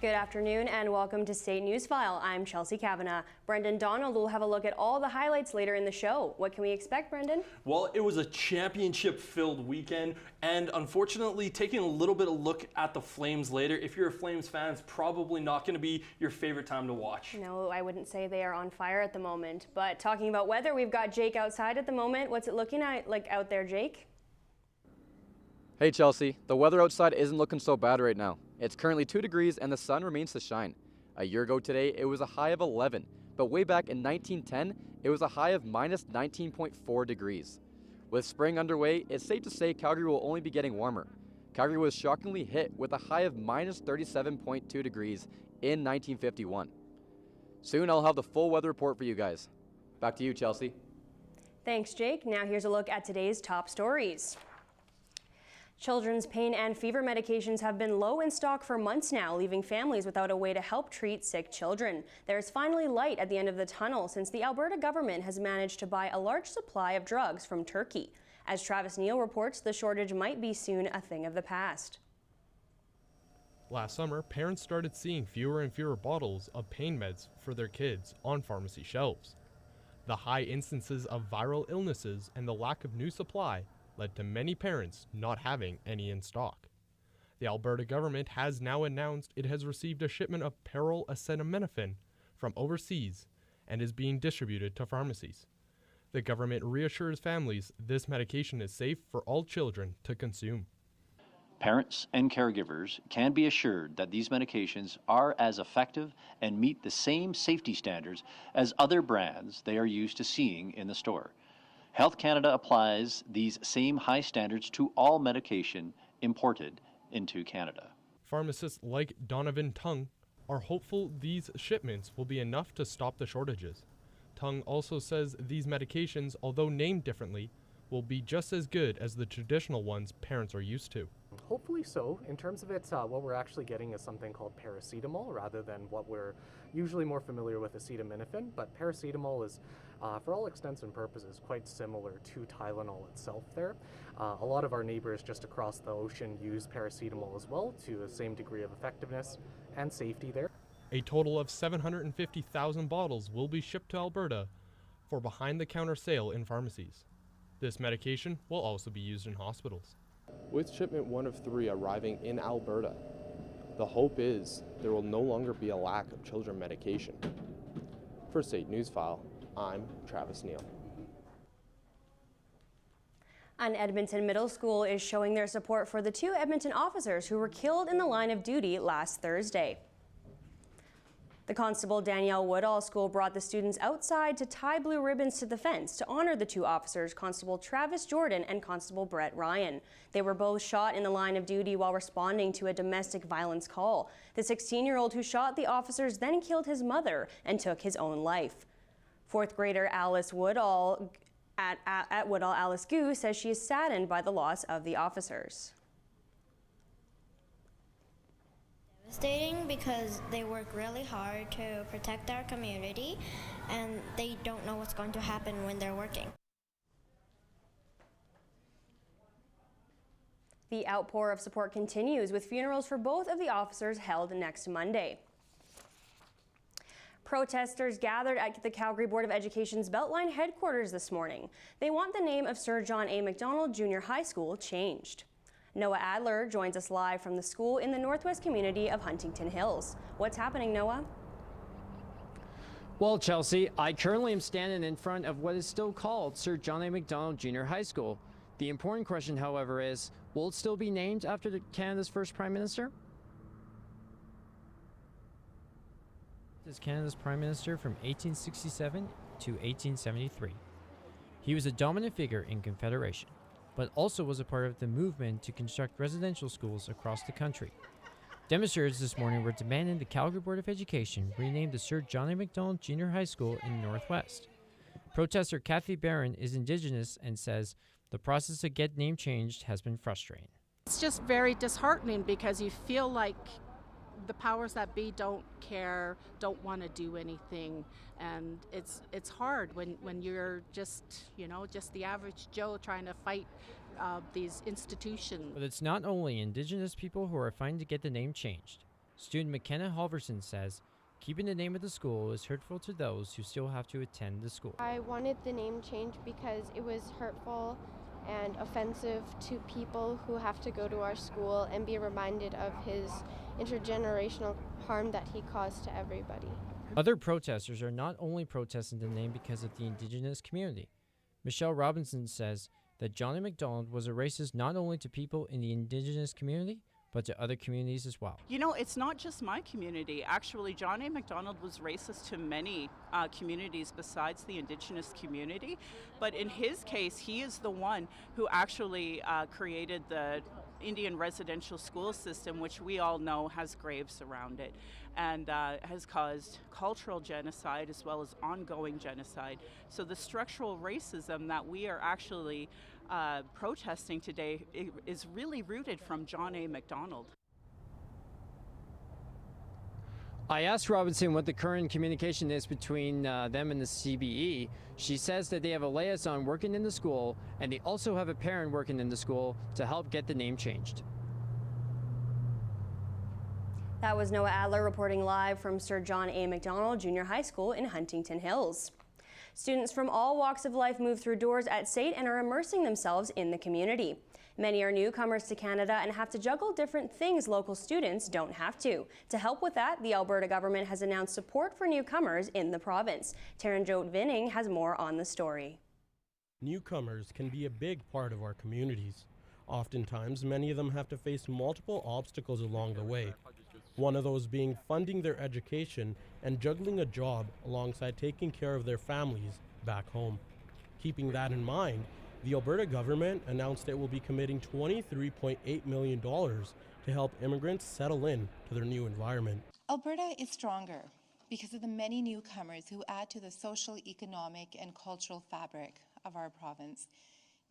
Good afternoon and welcome to SAIT Newsfile. I'm Chelsea Kavanagh. Brendan Donald will have a look at all the highlights later in the show. What can we expect, Brendan? Well, it was a championship-filled weekend, and unfortunately, taking a little bit of look at the Flames later, if you're a Flames fan, it's probably not going to be your favorite time to watch. No, I wouldn't say they are on fire at the moment. But talking about weather, we've got Jake outside at the moment. What's it looking like out there, Jake? Hey Chelsea, the weather outside isn't looking so bad right now. It's currently 2 degrees and the sun remains to shine. A year ago today, it was a high of 11, but way back in 1910, it was a high of minus 19.4 degrees. With spring underway, it's safe to say Calgary will only be getting warmer. Calgary was shockingly hit with a high of minus 37.2 degrees in 1951. Soon I'll have the full weather report for you guys. Back to you, Chelsea. Thanks, Jake. Now here's a look at today's top stories. Children's pain and fever medications have been low in stock for months now, leaving families without a way to help treat sick children. There's finally light at the end of the tunnel since the Alberta government has managed to buy a large supply of drugs from Turkey. As Travis Neal reports, the shortage might be soon a thing of the past. Last summer, parents started seeing fewer and fewer bottles of pain meds for their kids on pharmacy shelves. The high instances of viral illnesses and the lack of new supply led to many parents not having any in stock. The Alberta government has now announced it has received a shipment of acetaminophen from overseas and is being distributed to pharmacies. The government reassures families this medication is safe for all children to consume. Parents and caregivers can be assured that these medications are as effective and meet the same safety standards as other brands they are used to seeing in the store. Health Canada applies these same high standards to all medication imported into Canada. Pharmacists like Donovan Tung are hopeful these shipments will be enough to stop the shortages. Tung also says these medications, although named differently, will be just as good as the traditional ones parents are used to. Hopefully so. In terms of it, what we're actually getting is something called paracetamol rather than what we're usually more familiar with, acetaminophen. But paracetamol is, for all extents and purposes, quite similar to Tylenol itself there. A lot of our neighbors just across the ocean use paracetamol as well to the same degree of effectiveness and safety there. A total of 750,000 bottles will be shipped to Alberta for behind-the-counter sale in pharmacies. This medication will also be used in hospitals. With shipment 1 of 3 arriving in Alberta, the hope is there will no longer be a lack of children medication. For SAIT Newsfile, I'm Travis Neal. An Edmonton middle school is showing their support for the 2 Edmonton officers who were killed in the line of duty last Thursday. The Constable Danielle Woodall School brought the students outside to tie blue ribbons to the fence to honor the 2 officers, Constable Travis Jordan and Constable Brett Ryan. They were both shot in the line of duty while responding to a domestic violence call. The 16-year-old who shot the officers then killed his mother and took his own life. 4th grader Alice Woodall at Woodall Alice Gu says she is saddened by the loss of the officers. Devastating because they work really hard to protect our community and they don't know what's going to happen when they're working. The outpour of support continues with funerals for both of the officers held next Monday. Protesters gathered at the Calgary Board of Education's Beltline headquarters this morning. They want the name of Sir John A. Macdonald Junior High School changed. Noah Adler joins us live from the school in the northwest community of Huntington Hills. What's happening, Noah? Well, Chelsea, I currently am standing in front of what is still called Sir John A. Macdonald Junior High School. The important question, however, is, will it still be named after Canada's first Prime Minister? This is Canada's Prime Minister from 1867 to 1873. He was a dominant figure in Confederation, but also was a part of the movement to construct residential schools across the country. Demonstrators this morning were demanding the Calgary Board of Education rename the Sir John A. Macdonald Junior High School in the Northwest. Protester Kathy Barron is Indigenous and says the process to get name changed has been frustrating. It's just very disheartening because you feel like the powers that be don't care, don't want to do anything, and it's hard when you're just, you know, just the average Joe trying to fight these institutions. But it's not only Indigenous people who are fighting to get the name changed. Student McKenna Halverson says, keeping the name of the school is hurtful to those who still have to attend the school. I wanted the name changed because it was hurtful and offensive to people who have to go to our school and be reminded of his intergenerational harm that he caused to everybody. Other protesters are not only protesting the name because of the Indigenous community. Michelle Robinson says that Johnny MacDonald was a racist not only to people in the Indigenous community, but to other communities as well. You know, it's not just my community. Actually, John A. MacDonald was racist to many communities besides the Indigenous community. But in his case, he is the one who actually created the Indian residential school system, which we all know has graves around it, and has caused cultural genocide as well as ongoing genocide. So the structural racism that we are actually protesting today is really rooted from John A. MacDonald. I asked Robinson what the current communication is between them and the CBE. She says that they have a liaison working in the school, and they also have a parent working in the school to help get the name changed. That was Noah Adler reporting live from Sir John A. Macdonald Junior High School in Huntington Hills. Students from all walks of life move through doors at SAIT and are immersing themselves in the community. Many are newcomers to Canada and have to juggle different things local students don't have to. To help with that, the Alberta government has announced support for newcomers in the province. Taranjot Vinning has more on the story. Newcomers can be a big part of our communities. Oftentimes, many of them have to face multiple obstacles along the way. One of those being funding their education and juggling a job alongside taking care of their families back home. Keeping that in mind, the Alberta government announced it will be committing $23.8 million to help immigrants settle in to their new environment. Alberta is stronger because of the many newcomers who add to the social, economic, and cultural fabric of our province.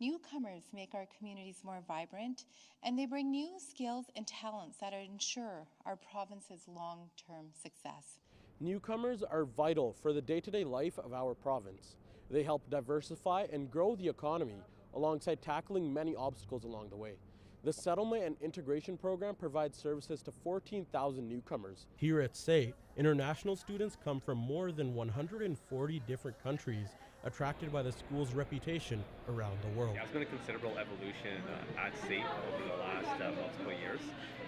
Newcomers make our communities more vibrant, and they bring new skills and talents that ensure our province's long-term success. Newcomers are vital for the day-to-day life of our province. They help diversify and grow the economy alongside tackling many obstacles along the way. The Settlement and Integration Program provides services to 14,000 newcomers. Here at SAIT, international students come from more than 140 different countries, attracted by the school's reputation around the world. Yeah, it's been a considerable evolution at SAIT over the last multiple years.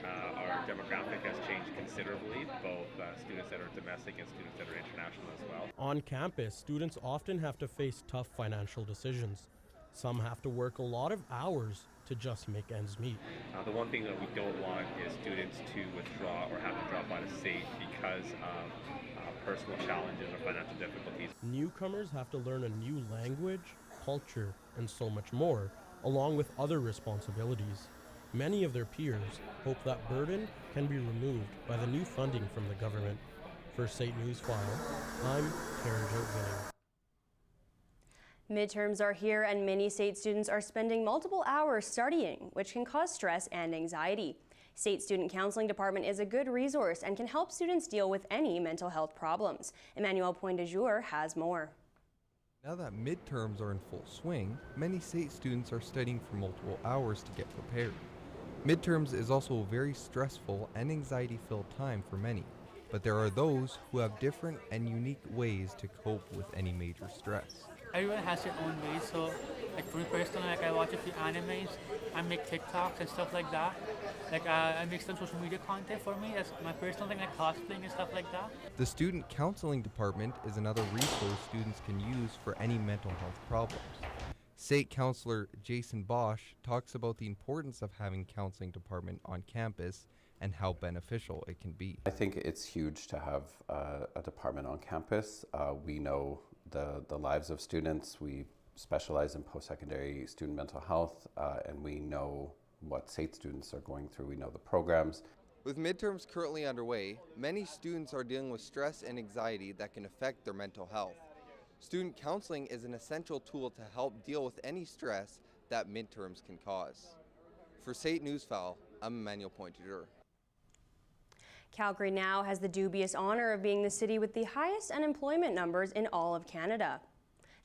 Our demographic has changed considerably, both students that are domestic and students that are international as well. On campus, students often have to face tough financial decisions. Some have to work a lot of hours to just make ends meet. The one thing that we don't want is students to withdraw or have to drop out of SAIT because of personal challenges or financial difficulties. Newcomers have to learn a new language, culture, and so much more, along with other responsibilities. Many of their peers hope that burden can be removed by the new funding from the government. For SAIT Newsfile, I'm Taranjot Vinning. Midterms are here and many SAIT students are spending multiple hours studying, which can cause stress and anxiety. SAIT Student Counseling Department is a good resource and can help students deal with any mental health problems. Emmanuel Poindejure has more. Now that midterms are in full swing, many SAIT students are studying for multiple hours to get prepared. Midterms is also a very stressful and anxiety-filled time for many, but there are those who have different and unique ways to cope with any major stress. Everyone has their own ways, so like for me personally, like I watch a few animes, I make TikToks and stuff like that. Like I make some social media content for me as my personal thing, like cosplaying and stuff like that. The Student Counseling Department is another resource students can use for any mental health problems. SAIT counselor Jason Bosch talks about the importance of having a counseling department on campus and how beneficial it can be. I think it's huge to have a department on campus. We know the lives of students. We specialize in post-secondary student mental health, and we know what SAIT students are going through. We know the programs. With midterms currently underway, many students are dealing with stress and anxiety that can affect their mental health. Student counseling is an essential tool to help deal with any stress that midterms can cause. For SAIT Newsfile, I'm Emmanuel Poindejure. Calgary now has the dubious honor of being the city with the highest unemployment numbers in all of Canada.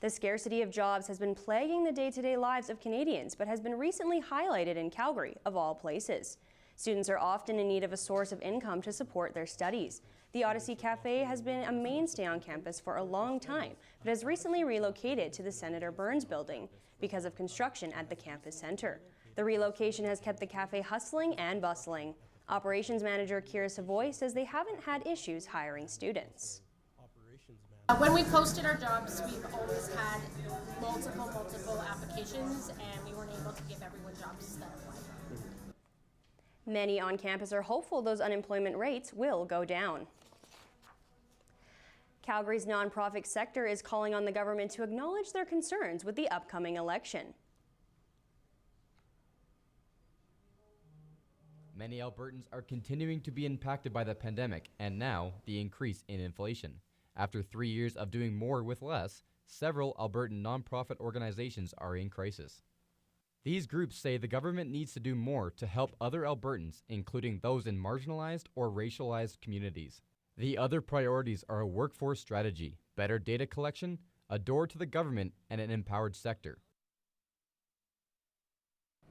The scarcity of jobs has been plaguing the day-to-day lives of Canadians, but has been recently highlighted in Calgary, of all places. Students are often in need of a source of income to support their studies. The Odyssey Cafe has been a mainstay on campus for a long time, but has recently relocated to the Senator Burns building because of construction at the campus center. The relocation has kept the cafe hustling and bustling. Operations manager Kira Savoy says they haven't had issues hiring students. When we posted our jobs, we've always had multiple applications, and we weren't able to give everyone jobs that applied. Many on campus are hopeful those unemployment rates will go down. Calgary's nonprofit sector is calling on the government to acknowledge their concerns with the upcoming election. Many Albertans are continuing to be impacted by the pandemic and now the increase in inflation. After 3 years of doing more with less, several Albertan nonprofit organizations are in crisis. These groups say the government needs to do more to help other Albertans, including those in marginalized or racialized communities. The other priorities are a workforce strategy, better data collection, a door to the government, and an empowered sector.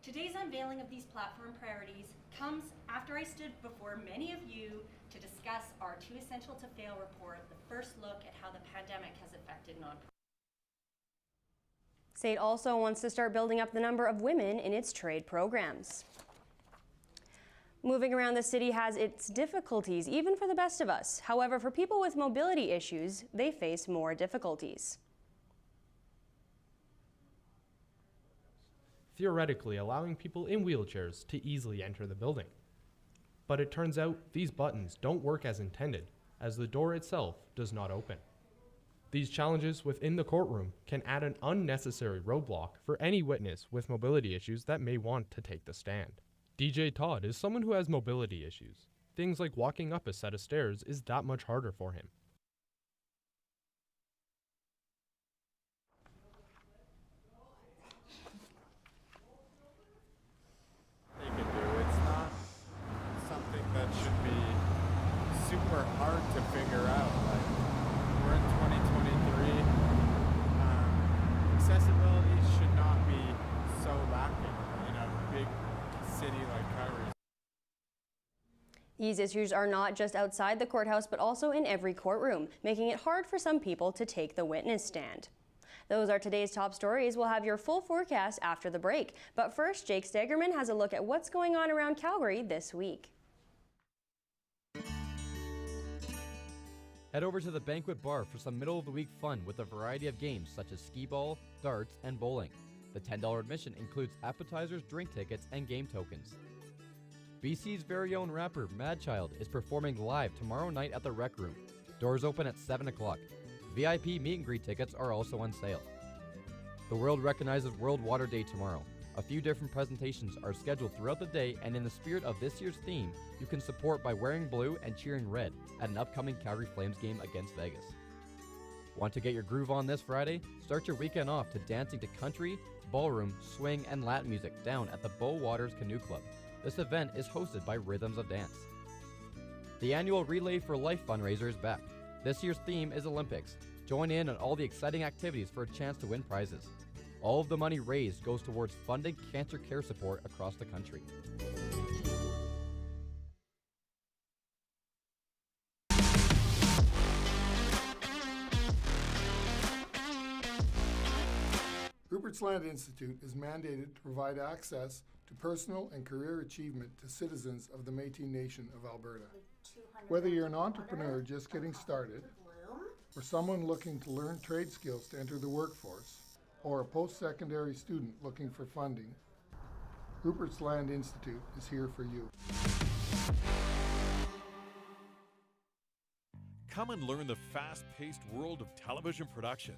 Today's unveiling of these platform priorities comes after I stood before many of you to discuss our Too Essential to Fail report, the first look at how the pandemic has affected nonprofits. SAIT also wants to start building up the number of women in its trade programs. Moving around the city has its difficulties, even for the best of us. However, for people with mobility issues, they face more difficulties. Theoretically allowing people in wheelchairs to easily enter the building. But it turns out these buttons don't work as intended, as the door itself does not open. These challenges within the courtroom can add an unnecessary roadblock for any witness with mobility issues that may want to take the stand. DJ Todd is someone who has mobility issues. Things like walking up a set of stairs is that much harder for him. They can do. It's not something that should be super hard to figure out. Like, we're in 2023. Accessibility should not be so lacking in a big city like Calgary. These issues are not just outside the courthouse, but also in every courtroom, making it hard for some people to take the witness stand. Those are today's top stories. We'll have your full forecast after the break. But first, Jake Stegerman has a look at what's going on around Calgary this week. Head over to the Banquet Bar for some middle-of-the-week fun with a variety of games such as skee ball, darts, and bowling. The $10 admission includes appetizers, drink tickets, and game tokens. BC's very own rapper, Madchild, is performing live tomorrow night at the Rec Room. Doors open at 7 o'clock. VIP meet and greet tickets are also on sale. The world recognizes World Water Day tomorrow. A few different presentations are scheduled throughout the day, and in the spirit of this year's theme, you can support by wearing blue and cheering red at an upcoming Calgary Flames game against Vegas. Want to get your groove on this Friday? Start your weekend off to dancing to country, ballroom, swing, and Latin music down at the Bow Waters Canoe Club. This event is hosted by Rhythms of Dance. The annual Relay for Life fundraiser is back. This year's theme is Olympics. Join in on all the exciting activities for a chance to win prizes. All of the money raised goes towards funding cancer care support across the country. Rupert's Land Institute is mandated to provide access to personal and career achievement to citizens of the Métis Nation of Alberta. Whether you're an entrepreneur just getting started, or someone looking to learn trade skills to enter the workforce, or a post-secondary student looking for funding, Rupert's Land Institute is here for you. Come and learn the fast-paced world of television production.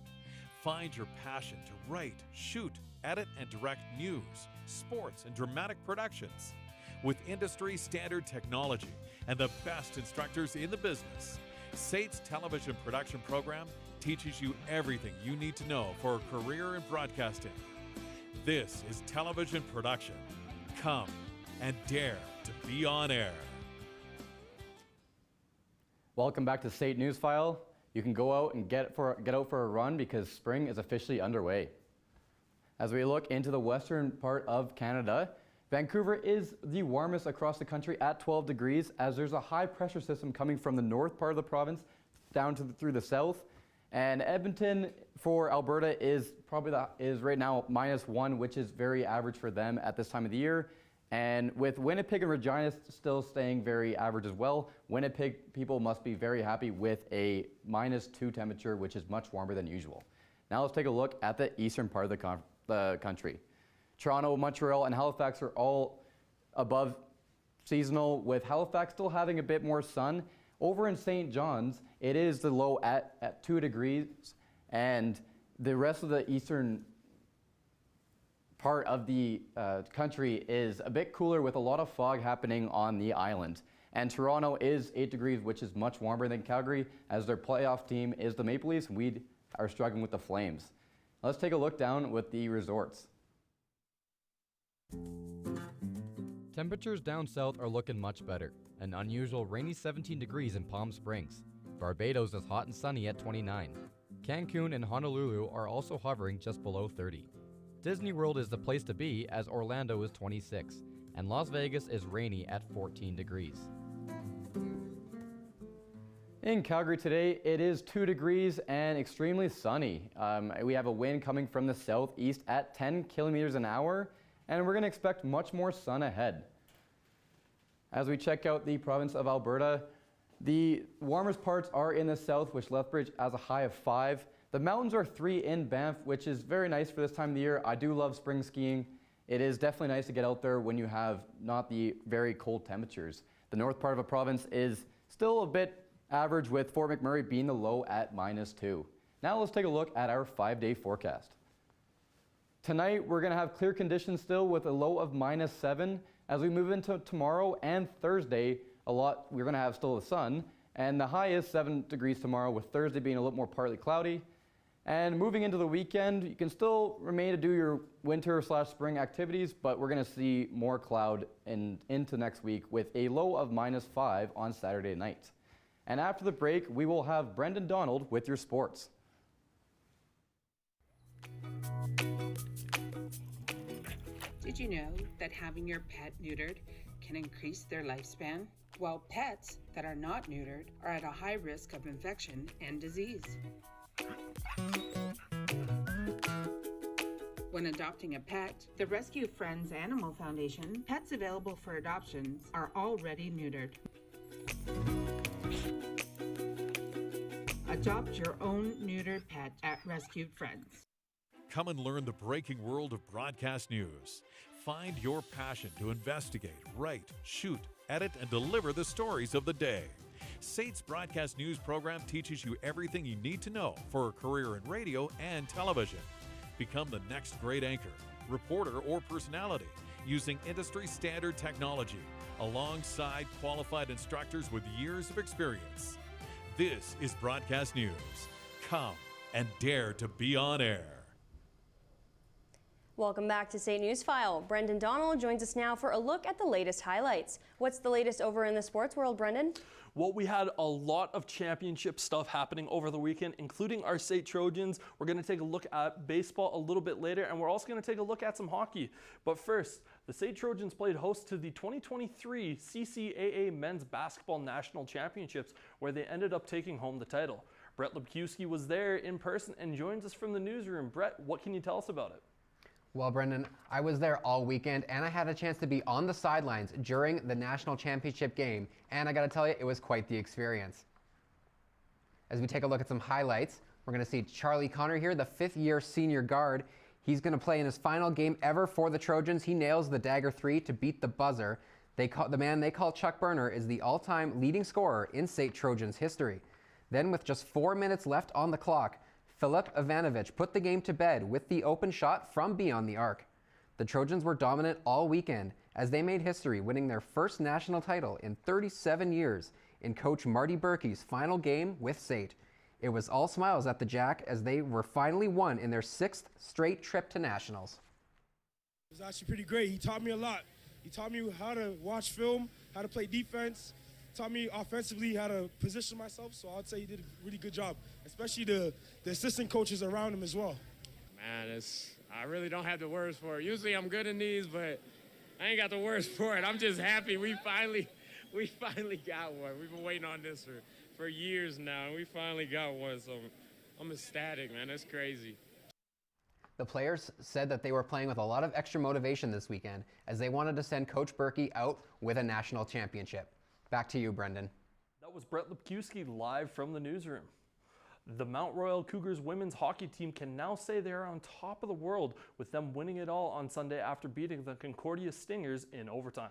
Find your passion to write, shoot, edit, and direct news, sports, and dramatic productions. With industry-standard technology and the best instructors in the business, SAIT's television production program teaches you everything you need to know for a career in broadcasting. This is television production. Come and dare to be on air. Welcome back to SAIT Newsfile. You can go out and get out for a run because spring is officially underway. As we look into the western part of Canada, Vancouver is the warmest across the country at 12 degrees, as there's a high pressure system coming from the north part of the province down to through the south. And Edmonton for Alberta is right now -1, which is very average for them at this time of the year. And with Winnipeg and Regina still staying very average as well, Winnipeg people must be very happy with a -2 temperature, which is much warmer than usual. Now let's take a look at the eastern part of the country. Toronto, Montreal, and Halifax are all above seasonal, with Halifax still having a bit more sun. Over in St. John's, it is the low at 2 degrees, and the rest of the eastern part of the country is a bit cooler with a lot of fog happening on the island. And Toronto is 8 degrees, which is much warmer than Calgary, as their playoff team is the Maple Leafs, and we are struggling with the Flames. Let's take a look down with the resorts. Temperatures down south are looking much better. An unusual rainy 17 degrees in Palm Springs. Barbados is hot and sunny at 29. Cancun and Honolulu are also hovering just below 30. Disney World is the place to be, as Orlando is 26, and Las Vegas is rainy at 14 degrees. In Calgary today, it is 2 degrees and extremely sunny. We have a wind coming from the southeast at 10 kilometers an hour, and we're going to expect much more sun ahead. As we check out the province of Alberta, the warmest parts are in the south, which Lethbridge has a high of 5. The mountains are 3 in Banff, which is very nice for this time of the year. I do love spring skiing. It is definitely nice to get out there when you have not the very cold temperatures. The north part of the province is still a bit average, with Fort McMurray being the low at -2. Now let's take a look at our 5-day forecast. Tonight we're going to have clear conditions still with a low of -7. As we move into tomorrow and Thursday, we're going to have still the sun, and the high is 7 degrees tomorrow, with Thursday being a little more partly cloudy. And moving into the weekend, you can still remain to do your winter/spring activities, but we're going to see more cloud into next week with a low of -5 on Saturday night. And after the break, we will have Brendan Donald with your sports. Did you know that having your pet neutered can increase their lifespan? While pets that are not neutered are at a high risk of infection and disease. When adopting a pet, the Rescue Friends Animal Foundation pets available for adoptions are already neutered. Adopt your own neutered pet at Rescued Friends. Come and learn the breaking world of broadcast news. Find your passion to investigate, write, shoot, edit, and deliver the stories of the day. SAIT's broadcast news program teaches you everything you need to know for a career in radio and television. Become the next great anchor, reporter, or personality using industry standard technology alongside qualified instructors with years of experience. This is broadcast news. Come and dare to be on air. Welcome back to SAIT Newsfile. Brendan Donald joins us now for a look at the latest highlights. What's the latest over in the sports world, Brendan? Well, we had a lot of championship stuff happening over the weekend, including our SAIT Trojans. We're going to take a look at baseball a little bit later, and we're also going to take a look at some hockey. But first, the SAIT Trojans played host to the 2023 CCAA Men's Basketball National Championships, where they ended up taking home the title. Brett Lebkowski was there in person and joins us from the newsroom. Brett, what can you tell us about it? Well, Brendan, I was there all weekend, and I had a chance to be on the sidelines during the national championship game, and I got to tell you, it was quite the experience. As we take a look at some highlights, we're going to see Charlie Connor here, the fifth-year senior guard. He's going to play in his final game ever for the Trojans. He nails the dagger 3 to beat the buzzer. The man they call Chuck Burner is the all-time leading scorer in SAIT Trojans history. Then, with just 4 minutes left on the clock, Filip Ivanovic put the game to bed with the open shot from beyond the arc. The Trojans were dominant all weekend as they made history, winning their first national title in 37 years in coach Marty Berkey's final game with SAIT. It was all smiles at the Jack as they were finally won in their 6th straight trip to nationals. It was actually pretty great. He taught me a lot. He taught me how to watch film, how to play defense, taught me offensively how to position myself, so I'd say he did a really good job, especially the assistant coaches around him as well. Man, I really don't have the words for it. Usually I'm good in these, but I ain't got the words for it. I'm just happy we finally got one. We've been waiting on this for years now, and we finally got one, so I'm ecstatic, man. That's crazy. The players said that they were playing with a lot of extra motivation this weekend as they wanted to send Coach Berkey out with a national championship. Back to you, Brendan. That was Brett Lipkowski live from the newsroom. The Mount Royal Cougars women's hockey team can now say they are on top of the world, with them winning it all on Sunday after beating the Concordia Stingers in overtime.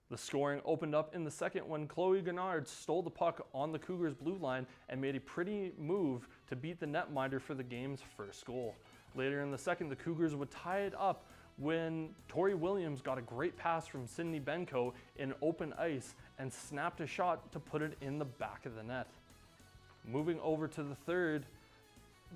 The scoring opened up in the second when Chloe Gennard stole the puck on the Cougars' blue line and made a pretty move to beat the netminder for the game's first goal. Later in the second, the Cougars would tie it up when Tori Williams got a great pass from Sydney Benko in open ice and snapped a shot to put it in the back of the net. Moving over to the third,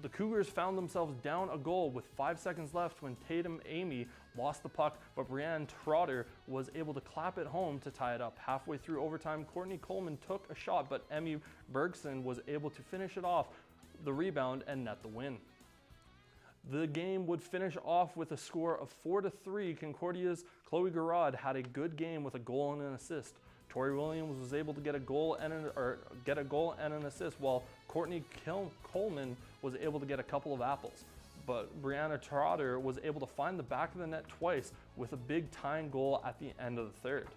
the Cougars found themselves down a goal with 5 seconds left when Tatum Amy lost the puck, but Brianne Trotter was able to clap it home to tie it up. Halfway through overtime, Courtney Coleman took a shot, but Emmy Bergson was able to finish it off the rebound and net the win. The game would finish off with a score of 4-3. Concordia's Chloe Garrod had a good game with a goal and an assist. Tori Williams was able to get a goal and an assist, while Courtney Coleman was able to get a couple of apples. But Brianna Trotter was able to find the back of the net twice with a big tying goal at the end of the third.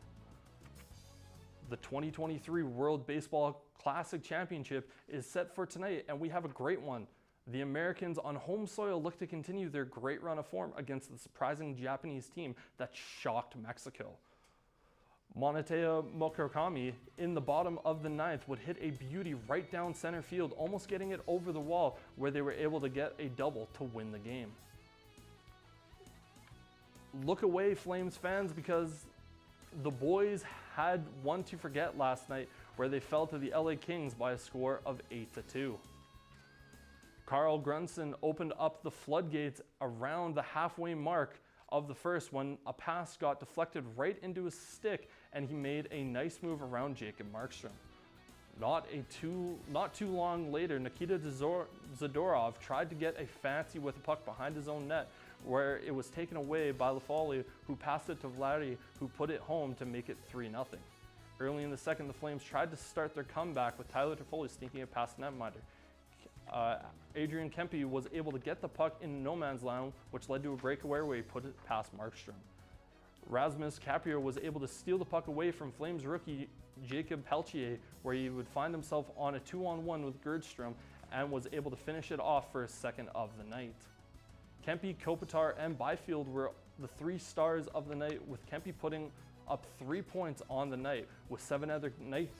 The 2023 World Baseball Classic Championship is set for tonight, and we have a great one. The Americans on home soil look to continue their great run of form against the surprising Japanese team that shocked Mexico. Monatea Mokakami in the bottom of the ninth would hit a beauty right down center field, almost getting it over the wall, where they were able to get a double to win the game. Look away, Flames fans, because the boys had one to forget last night, where they fell to the LA Kings by a score of 8-2. Carl Grunson opened up the floodgates around the halfway mark of the first when a pass got deflected right into his stick and he made a nice move around Jacob Markstrom. Not too long later, Nikita Zadorov tried to get a fancy with the puck behind his own net, where it was taken away by Lafoli, who passed it to Vladdy, who put it home to make it 3-0. Early in the second, the Flames tried to start their comeback with Tyler Toffoli sneaking it past netminder. Adrian Kempe was able to get the puck in no man's land, which led to a breakaway where he put it past Markstrom. Rasmus Caprio was able to steal the puck away from Flames rookie Jacob Peltier, where he would find himself on a 2-on-1 with Gerdstrom and was able to finish it off for his second of the night. Kempe, Kopitar, and Byfield were the three stars of the night, with Kempe putting up 3 points on the night, with 7 other Night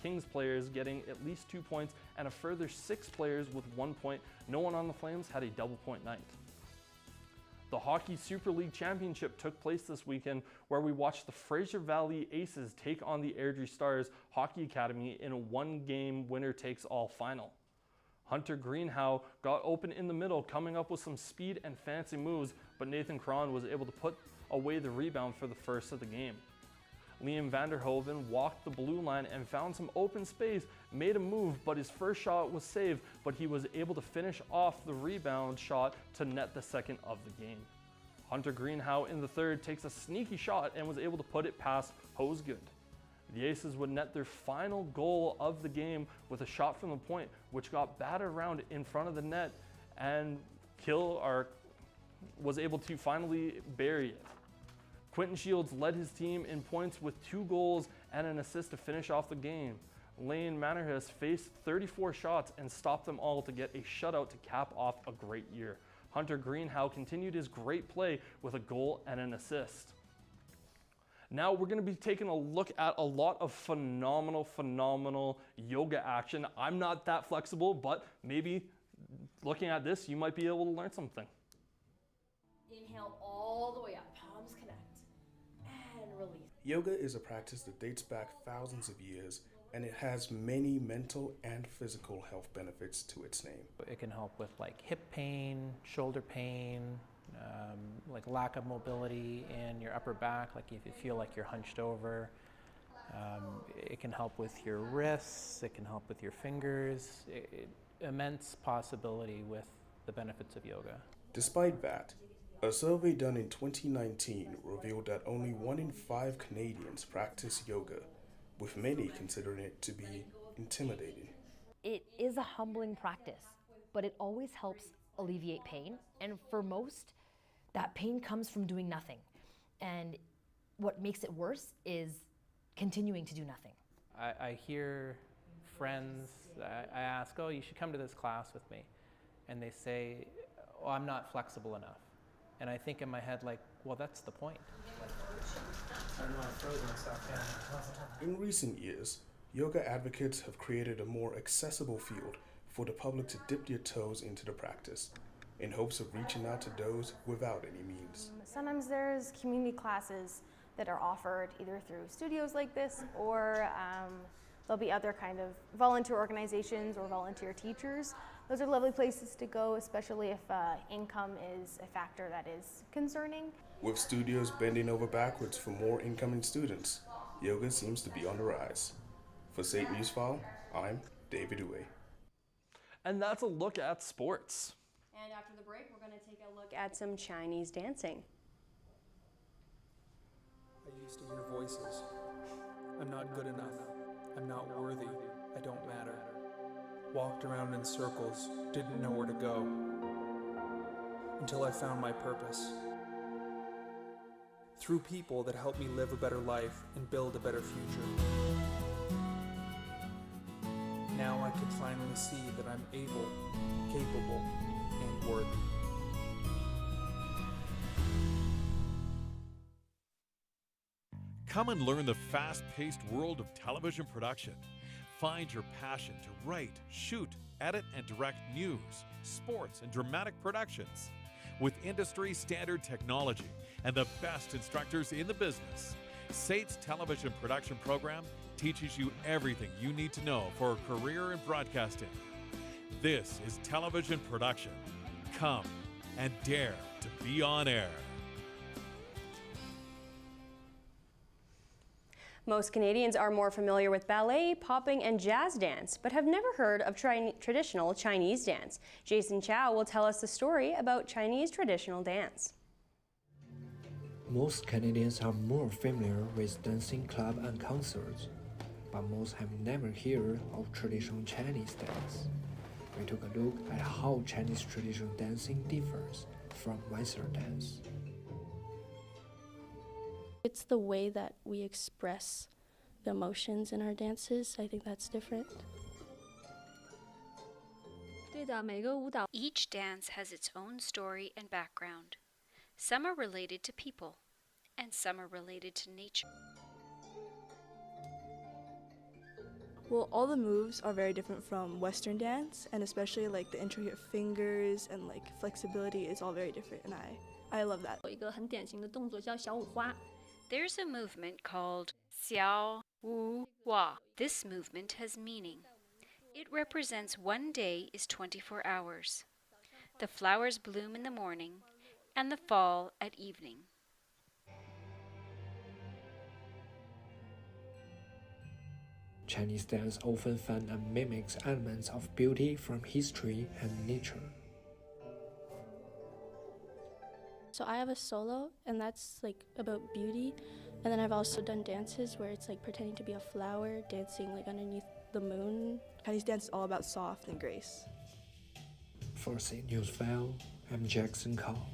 Kings players getting at least 2 points and a further 6 players with 1 point. No one on the Flames had a double point night. The Hockey Super League Championship took place this weekend, where we watched the Fraser Valley Aces take on the Airdrie Stars Hockey Academy in a one-game winner-takes-all final. Hunter Greenhow got open in the middle, coming up with some speed and fancy moves, but Nathan Cron was able to put away the rebound for the first of the game. Liam Vanderhoven walked the blue line and found some open space, made a move, but his first shot was saved, but he was able to finish off the rebound shot to net the second of the game. Hunter Greenhow in the third takes a sneaky shot and was able to put it past Hosegood. The Aces would net their final goal of the game with a shot from the point, which got batted around in front of the net, and was able to finally bury it. Quentin Shields led his team in points with 2 goals and an assist to finish off the game. Lane Manorhus faced 34 shots and stopped them all to get a shutout to cap off a great year. Hunter Greenhow continued his great play with a goal and an assist. Now we're going to be taking a look at a lot of phenomenal yoga action. I'm not that flexible, but maybe looking at this, you might be able to learn something. Inhale all the way up, palms connect, and release. Yoga is a practice that dates back thousands of years, and it has many mental and physical health benefits to its name. It can help with like hip pain, shoulder pain, like lack of mobility in your upper back, like if you feel like you're hunched over. It can help with your wrists, it can help with your fingers. Immense possibility with the benefits of yoga. Despite that, A survey done in 2019 revealed that only 1 in 5 Canadians practice yoga, with many considering it to be intimidating. It is a humbling practice, but it always helps alleviate pain. And for most, that pain comes from doing nothing. And what makes it worse is continuing to do nothing. I hear friends, I ask, oh, you should come to this class with me. And they say, oh, I'm not flexible enough. And I think in my head, like, well, that's the point. In recent years, yoga advocates have created a more accessible field for the public to dip their toes into the practice, in hopes of reaching out to those without any means. Sometimes there's community classes that are offered either through studios like this, or there'll be other kind of volunteer organizations or volunteer teachers. Those are lovely places to go, especially if income is a factor that is concerning. With studios bending over backwards for more incoming students, yoga seems to be on the rise. For SAIT Newsfile, I'm David Uwe. And that's a look at sports. And after the break, we're going to take a look at some Chinese dancing. I used to hear voices. I'm not good enough. I'm not worthy. I don't matter. Walked around in circles, didn't know where to go. Until I found my purpose. Through people that helped me live a better life and build a better future. Now I could finally see that I'm able, capable, and worthy. Come and learn the fast-paced world of television production. Find your passion to write, shoot, edit, and direct news, sports, and dramatic productions. With industry-standard technology and the best instructors in the business, SAIT's television production program teaches you everything you need to know for a career in broadcasting. This is television production. Come and dare to be on air. Most Canadians are more familiar with ballet, popping, and jazz dance, but have never heard of traditional Chinese dance. Jason Chow will tell us the story about Chinese traditional dance. Most Canadians are more familiar with dancing club and concerts, but most have never heard of traditional Chinese dance. We took a look at how Chinese traditional dancing differs from Western dance. It's the way that we express the emotions in our dances. I think that's different. Each dance has its own story and background. Some are related to people, and some are related to nature. Well, all the moves are very different from Western dance, and especially like the intricate fingers and like flexibility is all very different, and I love that. There's a movement called Xiao Wu Hua. This movement has meaning. It represents one day is 24 hours. The flowers bloom in the morning and the fall at evening. Chinese dance often fun and mimics elements of beauty from history and nature. So I have a solo, and that's like about beauty, and then I've also done dances where it's like pretending to be a flower, dancing like underneath the moon. Chinese dance is all about soft and grace. For SAIT Newsfile, I'm Jackson Call.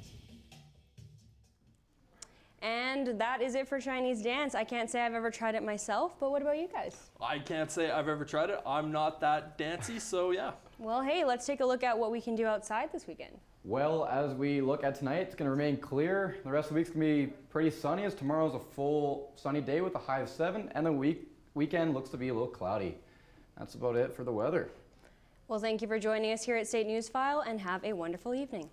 And that is it for Chinese dance. I can't say I've ever tried it myself, but what about you guys? I can't say I've ever tried it. I'm not that dancey, so yeah. Well, hey, let's take a look at what we can do outside this weekend. Well, as we look at tonight, it's going to remain clear. The rest of the week's going to be pretty sunny, as tomorrow's a full sunny day with a high of 7, and the weekend looks to be a little cloudy. That's about it for the weather. Well, thank you for joining us here at SAIT Newsfile, and have a wonderful evening.